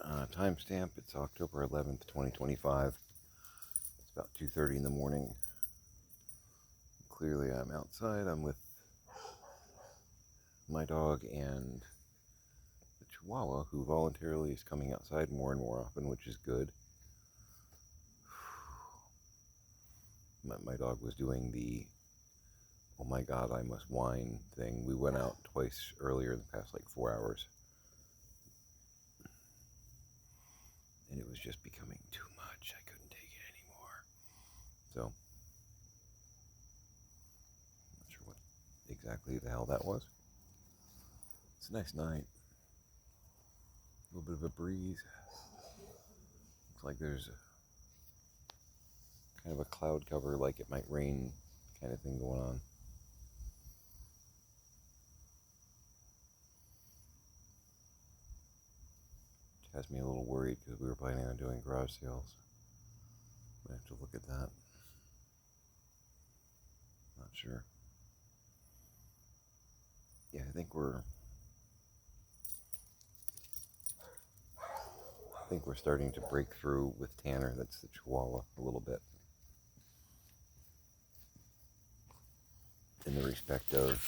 Timestamp, it's October 11th, 2025. It's about 2:30 in the morning. Clearly I'm outside. I'm with my dog and the Chihuahua, who voluntarily is coming outside more and more often, which is good. My dog was doing the, oh my god, I must whine thing. We went out twice earlier in the past, 4 hours. And it was just becoming too much. I couldn't take it anymore. So, not sure what exactly the hell that was. It's a nice night. A little bit of a breeze. Looks like there's kind of a cloud cover, like it might rain kind of thing going on. Which has me a little worried because we were planning on doing garage sales. I have to look at that. Not sure. Yeah, I think we're starting to break through with Tanner. That's the Chihuahua, a little bit. In the respect of,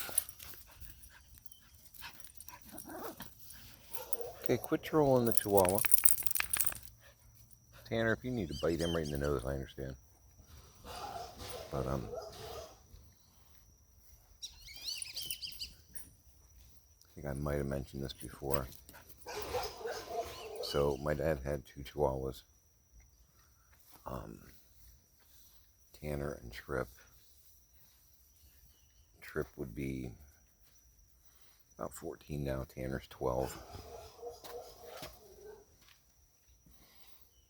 okay, quit trolling the Chihuahua. Tanner, if you need to bite him right in the nose, I understand. But I think I might have mentioned this before. So my dad had two Chihuahuas, Tanner and Trip. Trip would be about 14 now. Tanner's 12.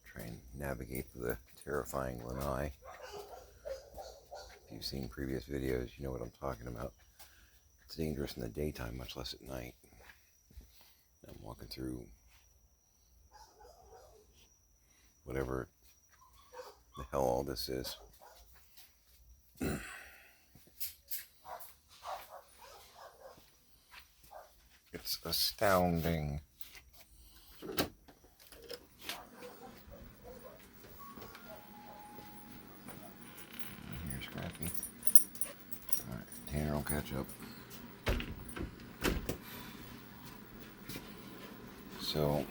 Try and navigate the terrifying lanai. If you've seen previous videos, you know what I'm talking about. It's dangerous in the daytime, much less at night. I'm walking through whatever the hell all this is. It's astounding. Here's Scrappy. Alright, Tanner will catch up. So,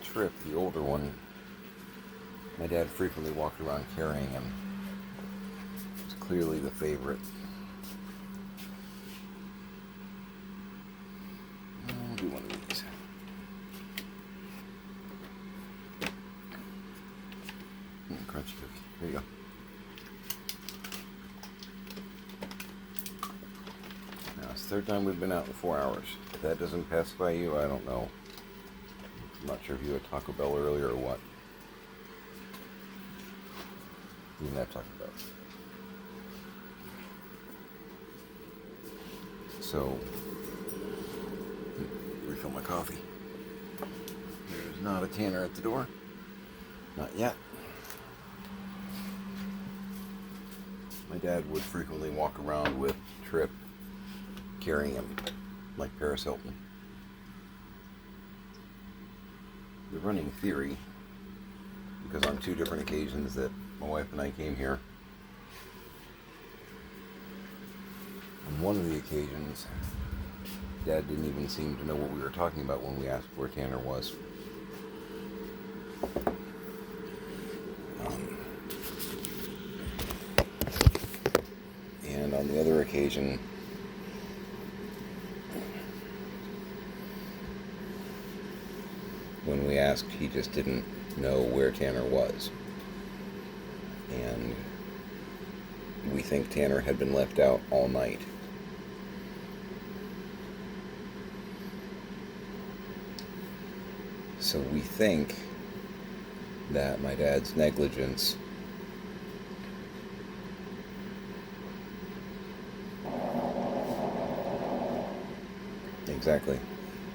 Trip, the older one, my dad frequently walked around carrying him. It's clearly the favorite. I'll do one of these. Crunchy cookie. There you go. Now, it's the third time we've been out in 4 hours. If that doesn't pacify you, I don't know. I'm not sure if you had Taco Bell earlier or what. We didn't have Taco Bell. So, refill my coffee. There's not a Tanner at the door. Not yet. My dad would frequently walk around with Trip, carrying him, like Paris Hilton. The running theory, because on 2 different occasions that my wife and I came here, on one of the occasions, Dad didn't even seem to know what we were talking about when we asked where Tanner was. And on the other occasion, when we asked, he just didn't know where Tanner was. And we think Tanner had been left out all night. So we think that my dad's negligence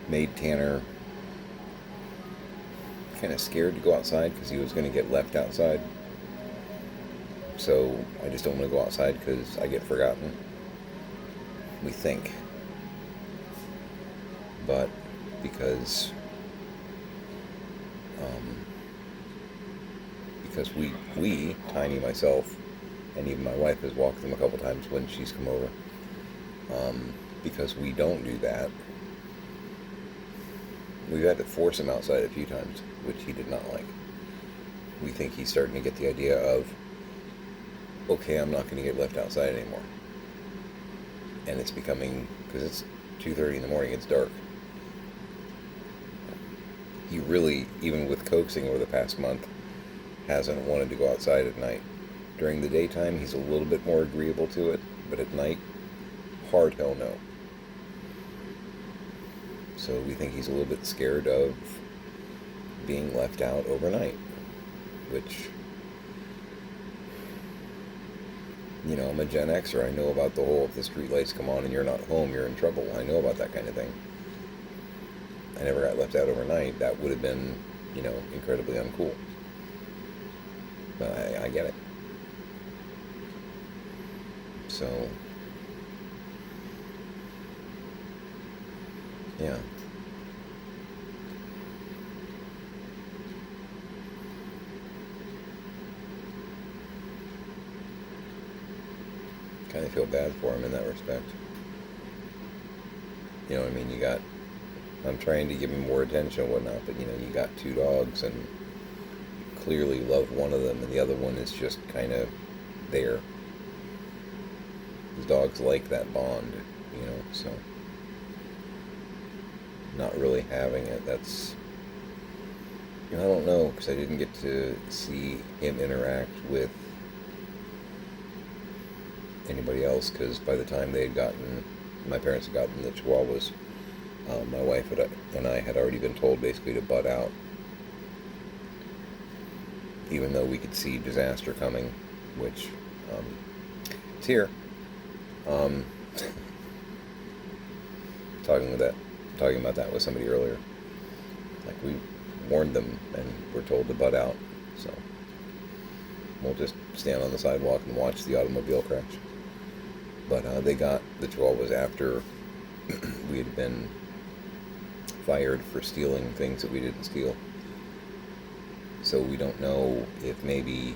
made Tanner kind of scared to go outside because he was going to get left outside. So I just don't want to go outside because I get forgotten. we think. But because we, Tiny, myself, and even my wife has walked them a couple times when she's come over. Because we don't do that, we've had to force him outside a few times, which he did not like. We think he's starting to get the idea of, okay, I'm not going to get left outside anymore. And it's becoming, because it's 2:30 in the morning, it's dark. He really, even with coaxing over the past month, hasn't wanted to go outside at night. During the daytime, he's a little bit more agreeable to it, but at night, hard hell no. So we think he's a little bit scared of being left out overnight, which, you know, I'm a Gen Xer. I know about the whole, if the street lights come on and you're not home, you're in trouble. I know about that kind of thing. I never got left out overnight. That would have been, you know, incredibly uncool. But I get it. So, yeah. Kind of feel bad for him in that respect. You know what I mean? I'm trying to give him more attention and whatnot, but you know, you got 2 dogs and you clearly love one of them and the other one is just kind of there. These dogs like that bond, you know, so not really having it, that's, you know, I don't know, because I didn't get to see him interact with anybody else, because by the time my parents had gotten the Chihuahuas, my wife and I had already been told basically to butt out, even though we could see disaster coming, which it's here. Talking about that with somebody earlier. Like, we warned them and we're told to butt out, so we'll just stand on the sidewalk and watch the automobile crash. But they got the Chihuahuas after we had been fired for stealing things that we didn't steal. So we don't know if maybe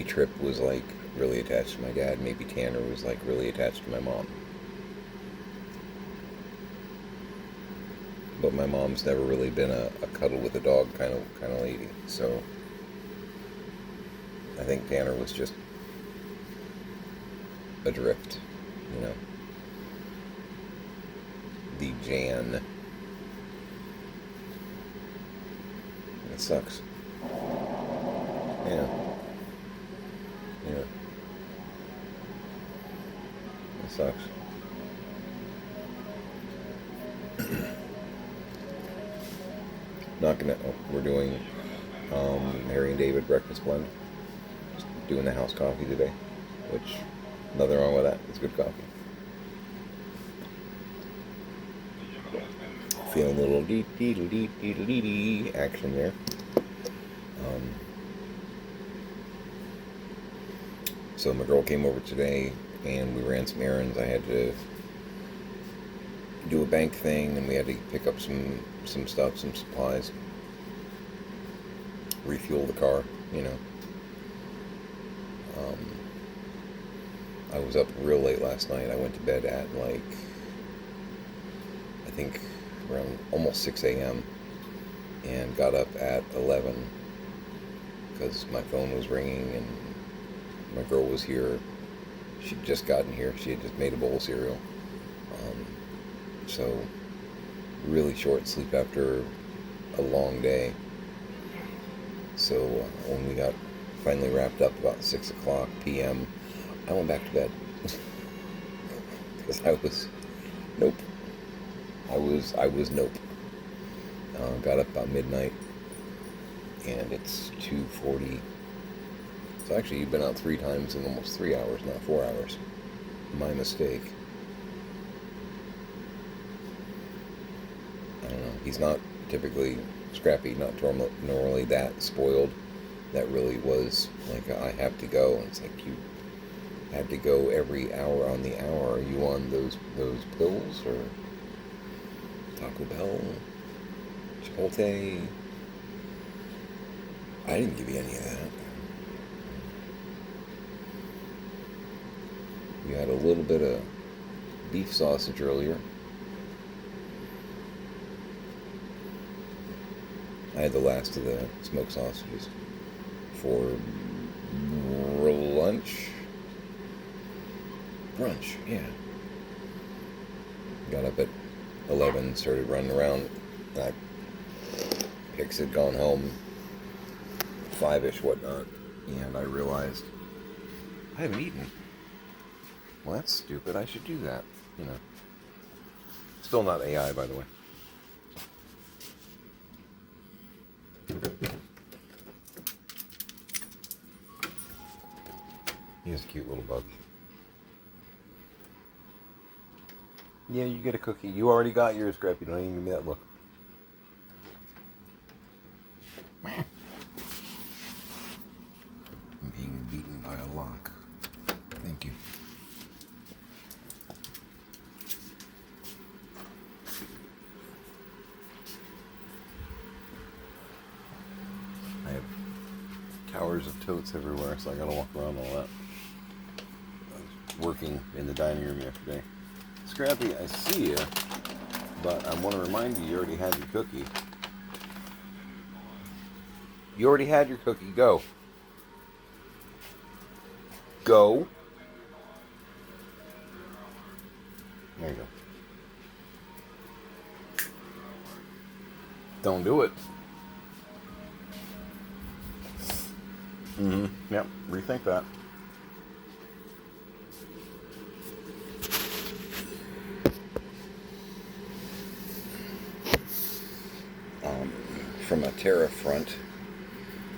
Trip was like really attached to my dad, maybe Tanner was like really attached to my mom. But my mom's never really been a cuddle with a dog kind of lady, so I think Tanner was just adrift, you know. The Jan. It sucks. Yeah. Yeah. It sucks. We're doing Harry and David breakfast blend. Just doing the house coffee today, which, nothing wrong with that. It's good coffee. Feeling a little dee action there. So my girl came over today and we ran some errands. I had to do a bank thing and we had to pick up some stuff, some supplies, refuel the car, you know. I was up real late last night. I went to bed at I think around almost 6 a.m. and got up at 11 because my phone was ringing and my girl was here. She'd just gotten here. She had just made a bowl of cereal. So really short sleep after a long day. So when we got finally wrapped up about 6 o'clock p.m., I went back to bed because I was nope. Got up about midnight, and it's 2:40. So actually, you've been out 3 times in almost 3 hours, not 4 hours. My mistake. I don't know. He's not typically Scrappy, not normally that spoiled. That really was like, I have to go. And it's like, had to go every hour on the hour. Are you on those pills or Taco Bell, Chipotle? I didn't give you any of that. You had a little bit of beef sausage earlier. I had the last of the smoked sausages for lunch. Brunch, yeah. Got up at 11, started running around. Hicks had gone home 5-ish, whatnot, and I realized I haven't eaten. Well, that's stupid. I should do that, you know. Still not AI, by the way. He's a cute little bug. Yeah, you get a cookie. You already got yours, Scrappy. Don't even give me that look. I'm being beaten by a lock. Thank you. I have towers of totes everywhere, so I gotta walk around all that. I was working in the dining room yesterday. Scrappy, I see you, but I want to remind you, you already had your cookie. You already had your cookie. Go. Go. There you go. Don't do it. Yep. Rethink that. From a tariff front,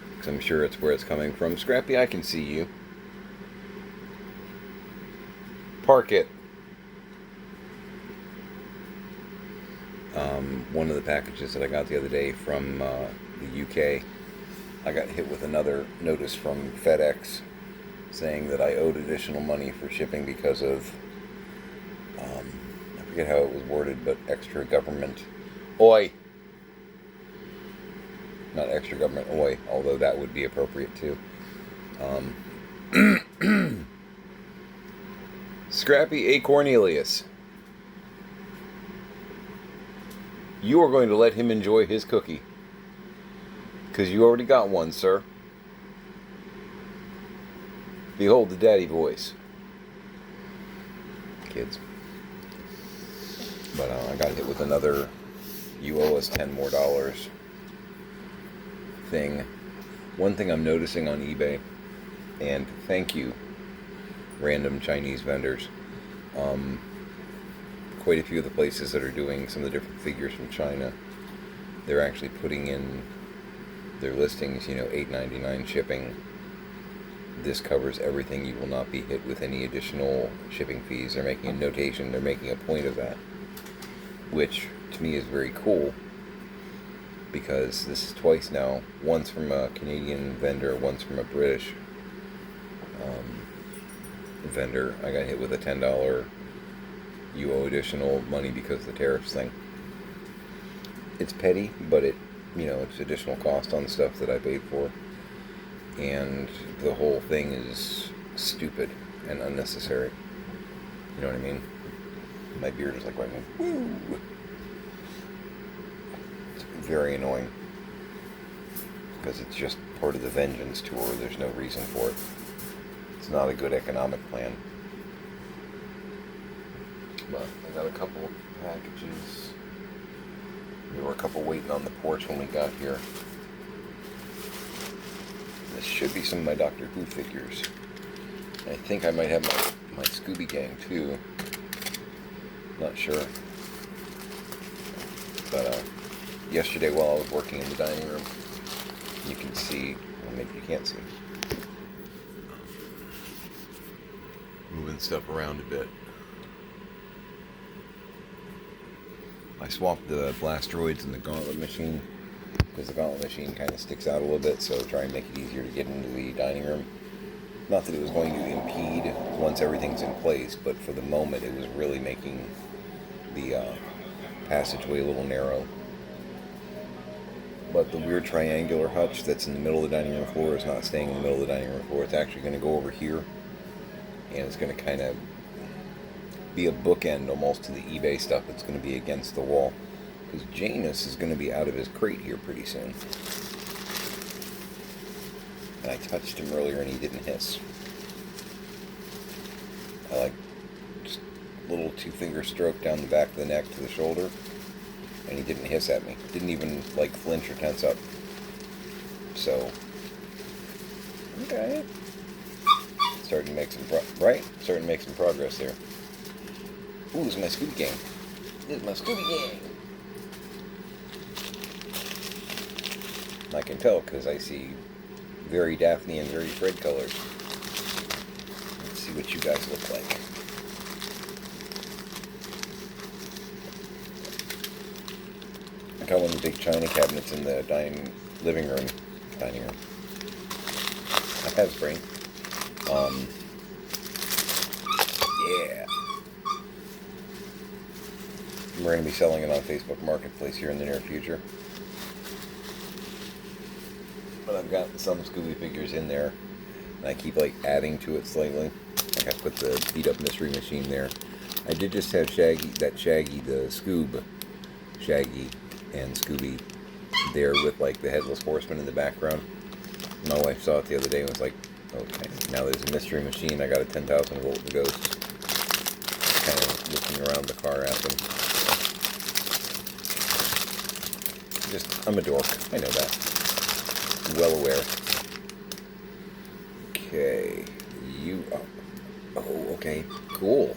because I'm sure it's where it's coming from. Scrappy, I can see you. Park it. One of the packages that I got the other day from the UK, I got hit with another notice from FedEx saying that I owed additional money for shipping because of, I forget how it was worded, but extra government. Oi! Not extra government oi, although that would be appropriate too. Scrappy A. Cornelius. You are going to let him enjoy his cookie. Because you already got one, sir. Behold the daddy voice. Kids. But I got hit with another you owe us $10 more thing. One thing I'm noticing on eBay, and thank you, random Chinese vendors, quite a few of the places that are doing some of the different figures from China, they're actually putting in their listings, you know, $8.99 shipping. This covers everything. You will not be hit with any additional shipping fees. They're making a notation. They're making a point of that, which to me is very cool, because this is twice now. Once from a Canadian vendor, once from a British vendor. I got hit with a $10 you owe additional money because of the tariffs thing. It's petty, but it, you know, it's additional cost on stuff that I paid for. And the whole thing is stupid and unnecessary. You know what I mean? My beard is like going, woo! It's very annoying. Because it's just part of the Vengeance tour. There's no reason for it. It's not a good economic plan. But I got a couple of packages. There were a couple waiting on the porch when we got here. This should be some of my Doctor Who figures. I think I might have my Scooby Gang too. Not sure. But yesterday while I was working in the dining room, you can see, well, maybe you can't see, moving stuff around a bit. I swapped the Blastroids and the Gauntlet machine, because the Gauntlet machine kind of sticks out a little bit, so try and make it easier to get into the dining room. Not that it was going to impede once everything's in place, but for the moment it was really making the passageway a little narrow. But the weird triangular hutch that's in the middle of the dining room floor is not staying in the middle of the dining room floor. It's actually going to go over here, and it's going to kind of be a bookend almost to the eBay stuff that's going to be against the wall. Because Janus is going to be out of his crate here pretty soon. And I touched him earlier and he didn't hiss. I like just a little 2-finger stroke down the back of the neck to the shoulder, and he didn't hiss at me. Didn't even like flinch or tense up. So, okay. Starting to make some Starting to make some progress there. Ooh, this is my Scooby Gang. This is my Scooby Gang. I can tell because I see very Daphne and very Fred colors. Let's see what you guys look like. I got one of the big china cabinets in the dining room. I have spring. Yeah. We're going to be selling it on Facebook Marketplace here in the near future. But I've got some Scooby figures in there, and I keep like adding to it slightly. Like I put the beat up Mystery Machine there. I did just have Shaggy, the Scoob, Shaggy and Scooby there with like the Headless Horseman in the background. My wife saw it the other day and was like, okay, now there's a Mystery Machine. I got a 10,000 volt ghost. Kind of looking around the car at them. I'm a dork. I know that. Well aware. Okay. You are... Oh, okay. Cool.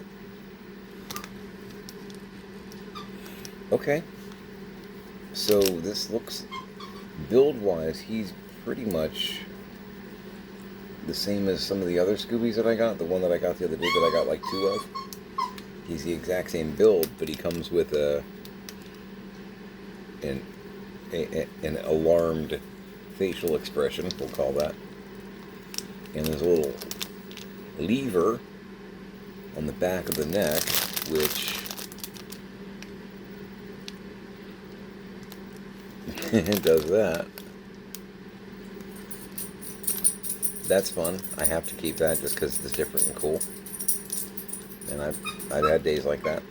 Okay. So this looks... Build-wise, he's pretty much the same as some of the other Scoobies that I got. The one that I got the other day that I got like 2 of. He's the exact same build, but he comes with an alarmed facial expression, we'll call that. And there's a little lever on the back of the neck, which does that. That's fun. I have to keep that just because it's different and cool. And I've had days like that.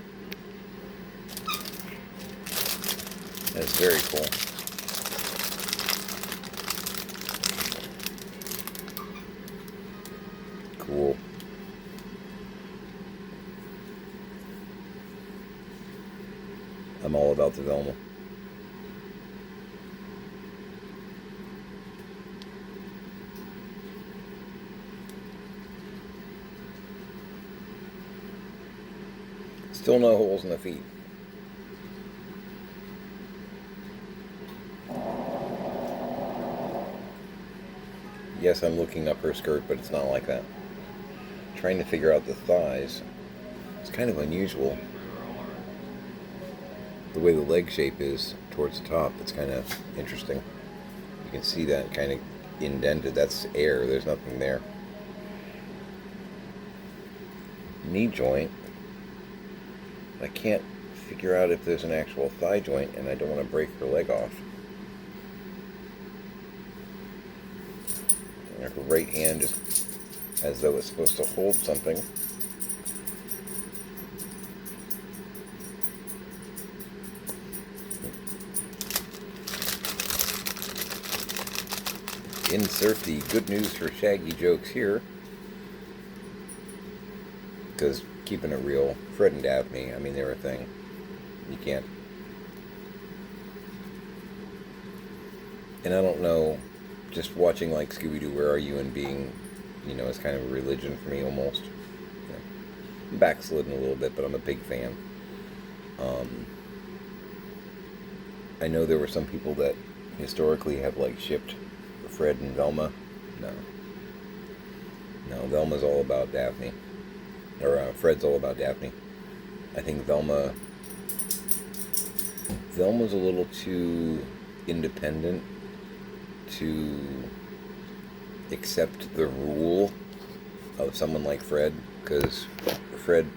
It's very cool. Cool. I'm all about the Velma. Still no holes in the feet. Yes, I'm looking up her skirt, but it's not like that. Trying to figure out the thighs. It's kind of unusual. The way the leg shape is towards the top, it's kind of interesting. You can see that kind of indented. That's air. There's nothing there. Knee joint. I can't figure out if there's an actual thigh joint, and I don't want to break her leg off. And her right hand is as though it's supposed to hold something. Insert the good news for Shaggy jokes here. Because keeping it real, Fred and Daphne, I mean, they're a thing. You can't. And I don't know, just watching like Scooby-Doo, Where Are You? And being, it's kind of a religion for me almost. I'm backslidden a little bit, but I'm a big fan. I know there were some people that historically have like shipped Fred and Velma. No, Velma's all about Daphne. Or Fred's all about Daphne. I think Velma's a little too independent to accept the rule of someone like Fred, because Fred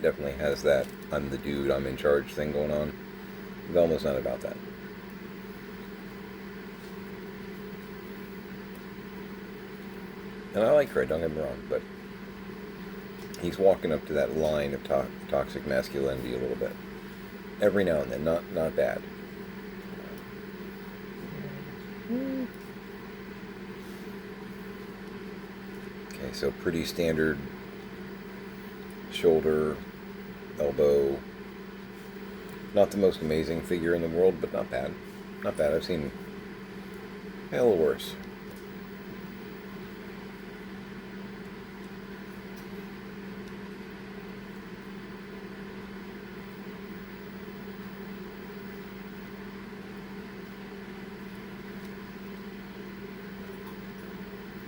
definitely has that I'm the dude, I'm in charge thing going on. Velma's not about that. And I like Fred, don't get me wrong, but he's walking up to that line of toxic masculinity a little bit. Every now and then, not bad. Okay, so pretty standard shoulder, elbow. Not the most amazing figure in the world, but not bad. Not bad. I've seen a little worse.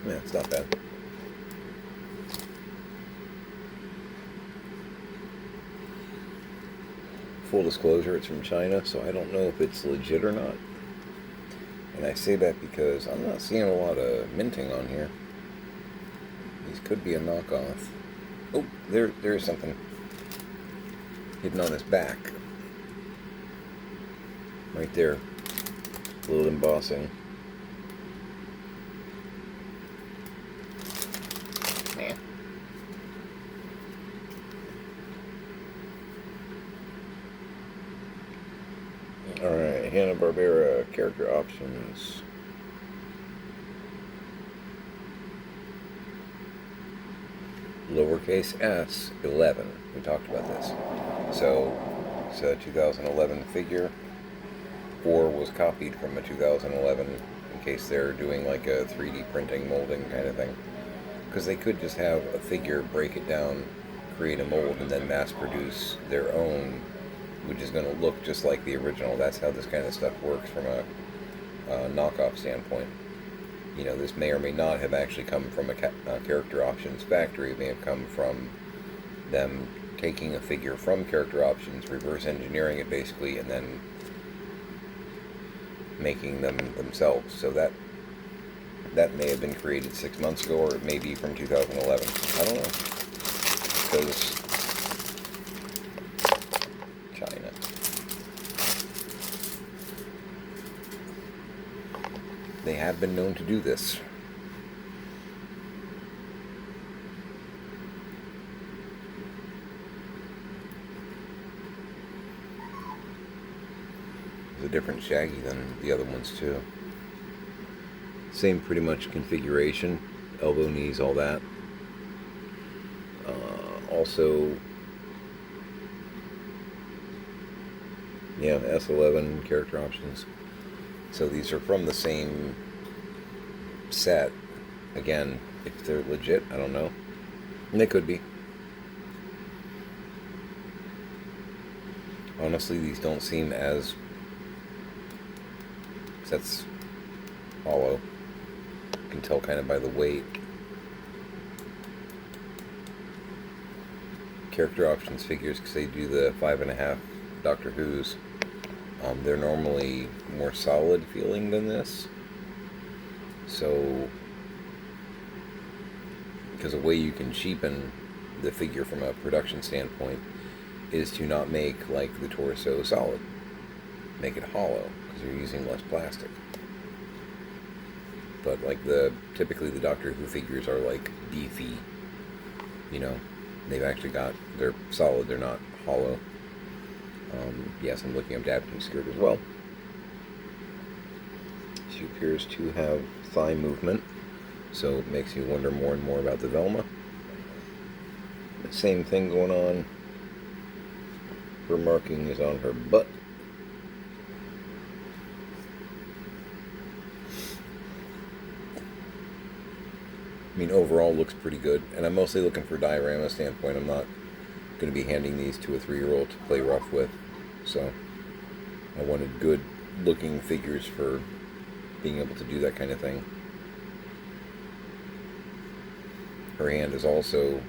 Yeah, it's not bad. Full disclosure, it's from China, so I don't know if it's legit or not. And I say that because I'm not seeing a lot of minting on here. These could be a knockoff. Oh, there's something hidden on his back. Right there. A little embossing. Man. Alright, Hanna-Barbera character options. Lowercase s, 11. We talked about this. So, it's a 2011 figure, or was copied from a 2011, in case they're doing like a 3D printing, molding kind of thing. Because they could just have a figure, break it down, create a mold, and then mass produce their own, which is going to look just like the original. That's how this kind of stuff works from a knockoff standpoint. You know, this may or may not have actually come from a character options factory. It may have come from them taking a figure from character options, reverse engineering it basically, and then making them themselves. So that may have been created 6 months ago, or it may be from 2011. I don't know. Because China. They have been known to do this. It's a different Shaggy than the other ones too. Same pretty much configuration, elbow, knees, all that. Also, yeah, S11 character options. So these are from the same set. Again, if they're legit, I don't know. And they could be. Honestly, these don't seem as... that's hollow. You can tell kind of by the weight. Character options figures, because they do the 5.5 Doctor Who's. They're normally more solid feeling than this. So, because a way you can cheapen the figure from a production standpoint is to not make like the torso solid. Make it hollow, because you're using less plastic. But like typically the Doctor Who figures are like beefy, you know. They've actually they're solid, they're not hollow. Yes, I'm looking up Daphne's skirt as well. She appears to have thigh movement, so it makes you wonder more and more about the Velma. The same thing going on. Her marking is on her butt. I mean, overall looks pretty good, and I'm mostly looking for diorama standpoint. I'm not going to be handing these to a 3-year-old to play rough with, so I wanted good looking figures for being able to do that kind of thing. Her hand is also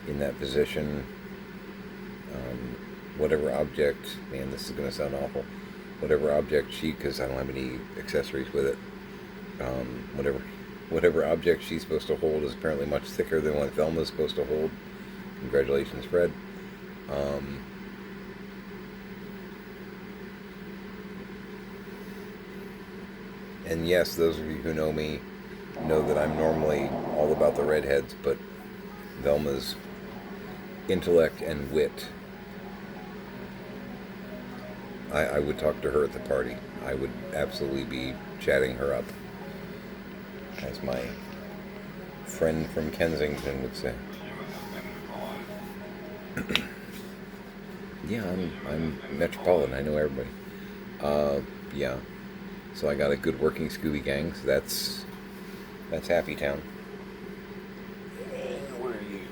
in that position. Whatever object, man, this is going to sound awful, whatever object because I don't have any accessories with it, whatever whatever object she's supposed to hold is apparently much thicker than what Velma's supposed to hold. Congratulations, Fred. And yes, those of you who know me know that I'm normally all about the redheads, but Velma's intellect and wit, I would talk to her at the party. I would absolutely be chatting her up, as my friend from Kensington would say. Yeah, I'm metropolitan. I know everybody. Yeah. So I got a good working Scooby gang. So that's Happy Town. And where are you?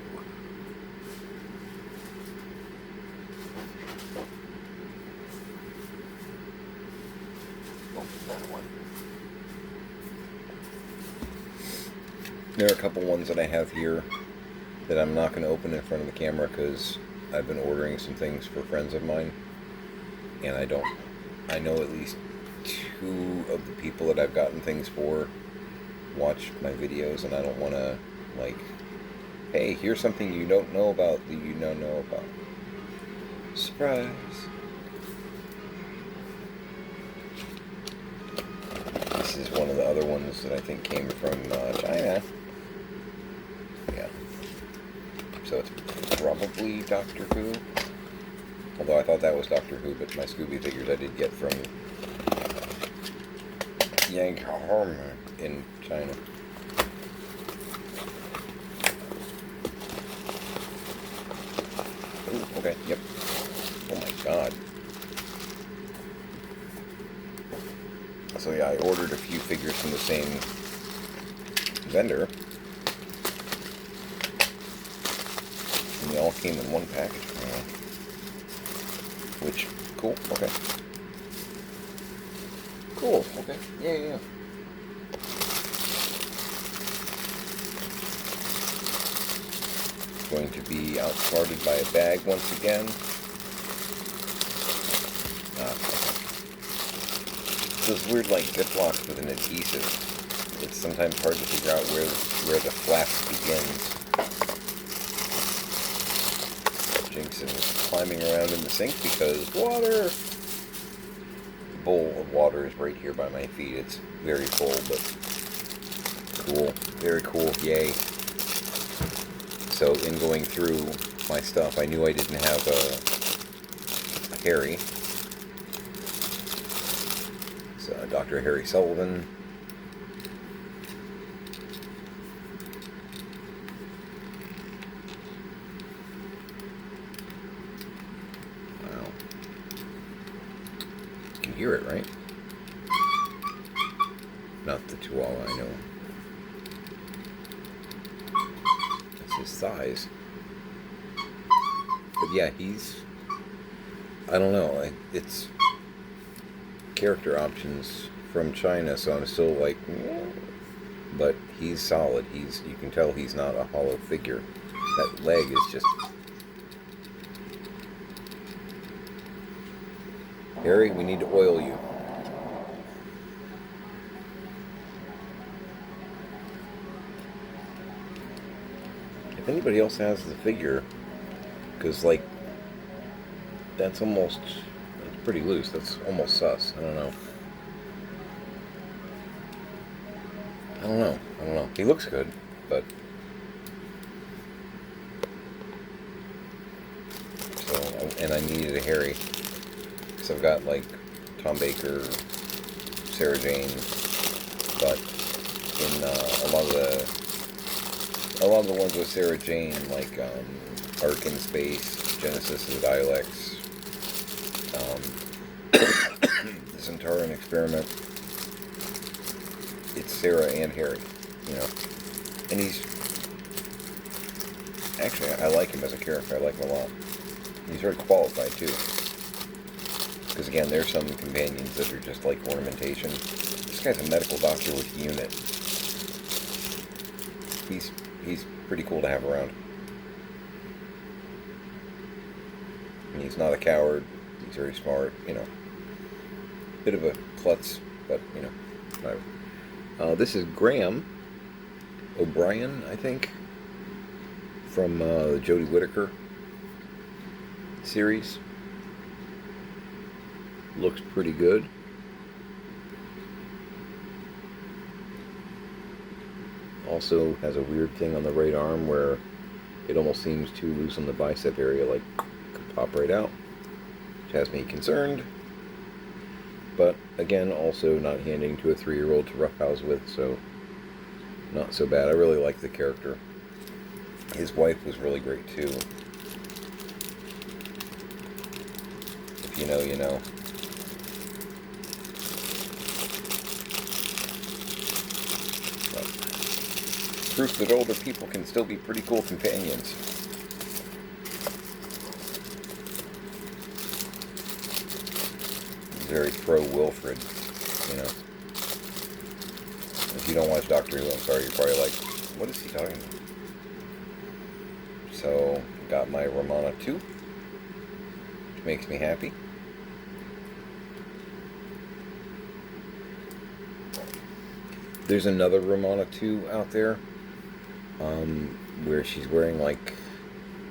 Oh, that one. There are a couple ones that I have here that I'm not going to open in front of the camera because I've been ordering some things for friends of mine, and I know at least 2 of the people that I've gotten things for watch my videos, and I don't want to, like, hey, here's something you don't know about that you don't know about. Surprise! This is one of the other ones that I think came from China. Yeah. So it's probably Doctor Who. Although I thought that was Doctor Who, but my Scooby figures I did get from Yang Harm in China. Ooh, okay, yep. Oh my god. So yeah, I ordered a few figures from the same vendor. And they all came in one package. Which, cool, okay. Cool, okay. Yeah. Going to be outsmarted by a bag once again. Those weird, like, Ziplocs with an adhesive. It's sometimes hard to figure out where the flask begins. Jinx is climbing around in the sink because water! The bowl of water is right here by my feet. It's very full, but cool. Very cool. Yay. So, in going through my stuff, I knew I didn't have a Harry. It's Dr. Harry Sullivan. Wow. You can hear it, right? Not the Chihuahua, I know. His thighs. But yeah, I don't know, it's character options from China, so I'm still like, but he's solid. You can tell he's not a hollow figure. That leg is just... Harry, we need to oil you. If anybody else has the figure, because, like, that's pretty loose. That's almost sus. I don't know. He looks good, but... So, and I needed a Harry, because I've got, like, Tom Baker, Sarah Jane, but in a lot of the ones with Sarah Jane, like Ark in Space, Genesis of the Daleks, the Centauran Experiment, it's Sarah and Harry, you know. And actually, I like him as a character. I like him a lot. He's very qualified, too. Because, again, there's some companions that are just like ornamentation. This guy's a medical doctor with a unit. He's pretty cool to have around. And he's not a coward. He's very smart, you know. Bit of a klutz, but, you know, whatever. This is Graham O'Brien, I think, from the Jodie Whittaker series. Looks pretty good. Also has a weird thing on the right arm where it almost seems too loose on the bicep area, like could pop right out, which has me concerned. But again, also not handing to a 3-year-old to roughhouse with, so not so bad. I really like the character. His wife was really great too. If you know, you know. But proof that older people can still be pretty cool companions. Very pro Wilfred, you know. If you don't watch Doctor Who, I'm sorry, you're probably like, what is he talking about? So, got my Romana 2, which makes me happy. There's another Romana 2 out there, where she's wearing like,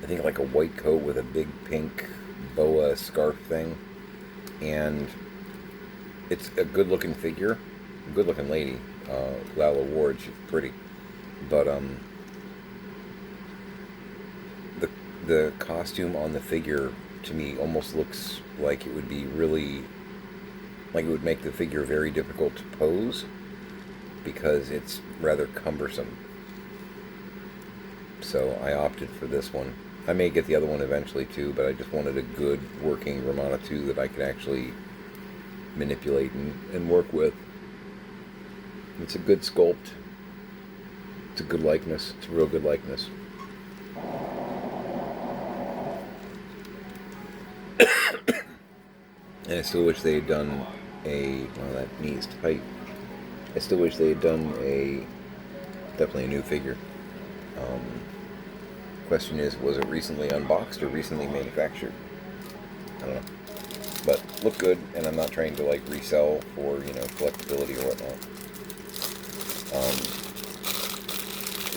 I think like a white coat with a big pink boa scarf thing, and it's a good-looking figure, a good-looking lady. Lalla Ward, she's pretty, but the costume on the figure to me almost looks like it would be really, like it would make the figure very difficult to pose because it's rather cumbersome. So I opted for this one. I may get the other one eventually too, but I just wanted a good working Romana 2 that I could actually manipulate and work with. It's a good sculpt. It's a good likeness. It's a real good likeness. And I still wish they had done a, well, that knee is tight. I still wish they had done definitely a new figure. Question is, was it recently unboxed or recently manufactured? I don't know. But look good, and I'm not trying to like resell for, you know, collectability or whatnot.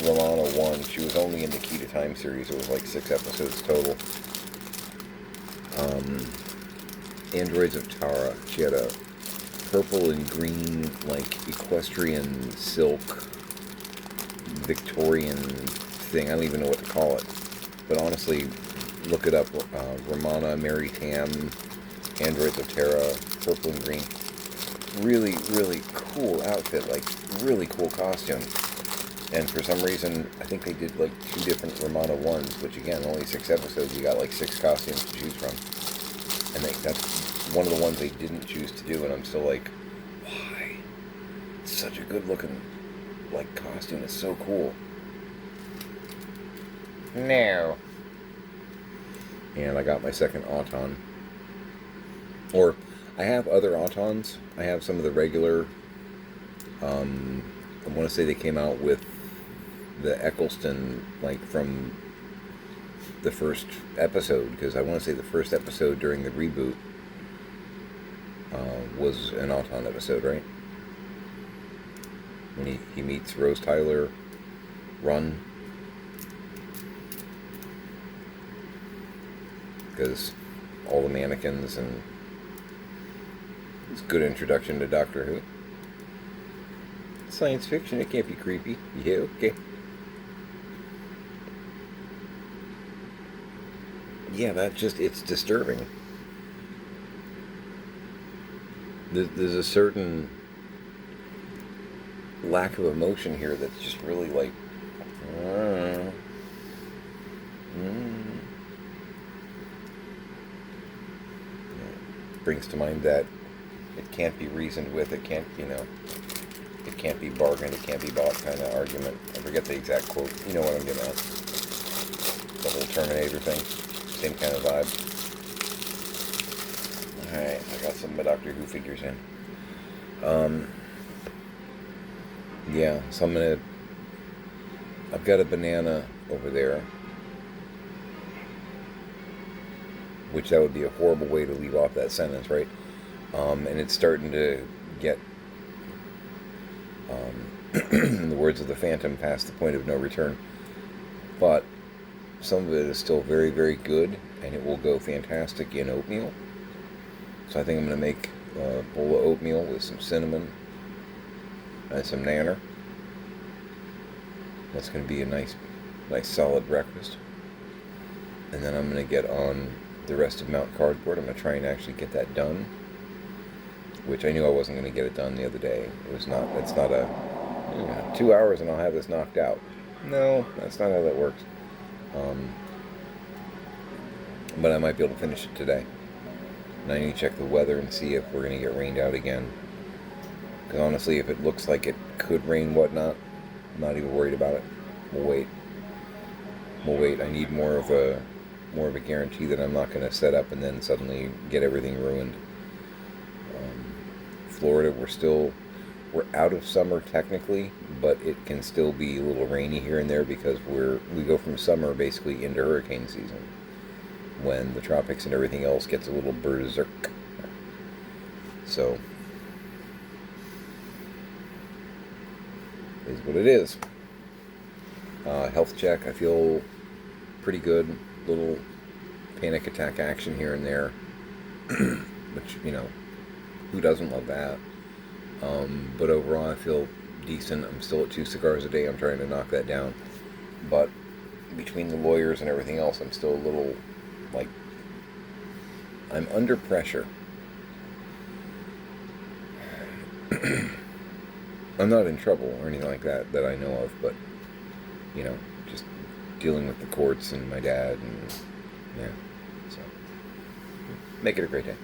Romana 1, she was only in the Key to Time series. It was like 6 episodes total. Androids of Tara. She had a purple and green, like, equestrian silk Victorian thing. I don't even know what to call it. But honestly, look it up. Romana, Mary Tam, Androids of Tara, purple and green. Really, really cool outfit. Like, really cool costume. And for some reason, I think they did like 2 different Romana 1s, which again, only 6 episodes, you got like 6 costumes to choose from. And that's one of the ones they didn't choose to do, and I'm still like, why? It's such a good looking, like, costume. It's so cool. No. And I got my second Auton. Or, I have other Autons. I have some of the regular, I want to say they came out with the Eccleston, like, from the first episode, because I want to say the first episode during the reboot was an Auton episode, right? When he meets Rose Tyler, Run, because all the mannequins, and it's a good introduction to Doctor Who. Science fiction, it can't be creepy. Yeah, okay. Yeah, it's disturbing. There's a certain lack of emotion here that's just really like, brings to mind that it can't be reasoned with, it can't, you know, it can't be bargained, it can't be bought kind of argument. I forget the exact quote. You know what I'm getting at. The whole Terminator thing. Same kind of vibe. Alright, I got some of my Doctor Who figures in. Yeah, so I've got a banana over there. Which that would be a horrible way to leave off that sentence, right? And it's starting to get in the words of the Phantom, past the point of no return. But some of it is still very, very good, and it will go fantastic in oatmeal. So I think I'm going to make a bowl of oatmeal with some cinnamon and some nanner. That's going to be a nice solid breakfast. And then I'm going to get on the rest of Mount Cardboard. I'm going to try and actually get that done, which I knew I wasn't going to get it done the other day. It's not a 2 hours and I'll have this knocked out. No, that's not how that works. But I might be able to finish it today. And I need to check the weather and see if we're going to get rained out again. Because honestly, if it looks like it could rain, whatnot, I'm not even worried about it. We'll wait. I need more of a guarantee that I'm not going to set up and then suddenly get everything ruined. Florida, we're out of summer technically, but it can still be a little rainy here and there because we go from summer basically into hurricane season, when the tropics and everything else gets a little berserk. So, is what it is. Health check, I feel pretty good. Little panic attack action here and there, which, who doesn't love that? But overall, I feel decent. I'm still at 2 cigars a day. I'm trying to knock that down. But between the lawyers and everything else, I'm still a little, I'm under pressure. I'm not in trouble or anything like that I know of, but, just dealing with the courts and my dad and, yeah. So, make it a great day.